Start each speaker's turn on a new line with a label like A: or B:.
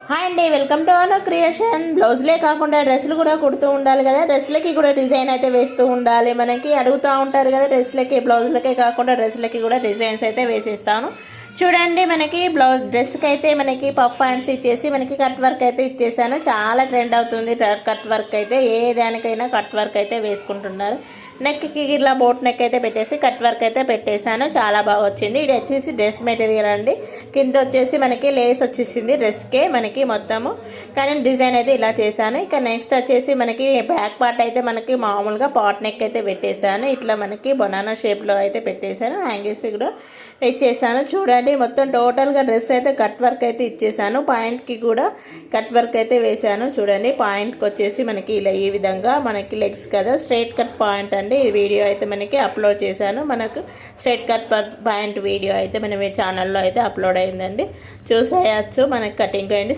A: Hi అండి, welcome to Anu creation. బ్లౌజ్లే కాకుండా డ్రెస్సులు కూడా కుడుతూ ఉండాలి కదా. డ్రెస్లకి కూడా డిజైన్ అయితే వేస్తూ ఉండాలి. మనకి అడుగుతూ ఉంటారు కదా, డ్రెస్లకి బ్లౌజ్లకే కాకుండా డ్రెస్లకి కూడా డిజైన్స్ అయితే వేసేస్తాను. చూడండి, మనకి డ్రెస్కి అయితే మనకి పఫ్ హ్యాండ్స్ ఇచ్చేసి మనకి కట్ వర్క్ అయితే ఇచ్చేసాను. చాలా ట్రెండ్ అవుతుంది కట్ వర్క్ అయితే. ఏ దానికైనా కట్ వర్క్ అయితే వేసుకుంటున్నారు. నెక్కి ఇట్లా బోట్ నెక్ అయితే పెట్టేసి కట్ వర్క్ అయితే పెట్టేశాను. చాలా బాగా వచ్చింది. ఇది వచ్చేసి డ్రెస్ మెటీరియల్ అండి. కింద వచ్చేసి మనకి లేస్ వచ్చేసింది డ్రెస్కే మనకి మొత్తము. కానీ డిజైన్ అయితే ఇలా చేశాను. ఇక నెక్స్ట్ వచ్చేసి మనకి బ్యాక్ పార్ట్ అయితే మనకి మామూలుగా పాట్ నెక్ అయితే పెట్టేశాను. ఇట్లా మనకి బనానా షేప్లో అయితే పెట్టేశాను. హ్యాంగింగ్స్ కూడా ఇచ్చేసాను. చూడండి, మొత్తం టోటల్గా డ్రెస్ అయితే కట్ వర్క్ అయితే ఇచ్చేసాను. పాయింట్కి కూడా కట్ వర్క్ అయితే వేసాను. చూడండి, పాయింట్కి వచ్చేసి మనకి ఇలా ఈ విధంగా మనకి లెగ్స్ కదా స్ట్రైట్ కట్ పాయింట్ అండి. ఈ వీడియో అయితే మనకి అప్లోడ్ చేశాను. మనకు స్ట్రైట్ కట్ పాయింట్ వీడియో అయితే మన ఛానల్లో అయితే అప్లోడ్ అయిందండి. చూసేయచ్చు. మనకి కటింగ్ అయ్యింది.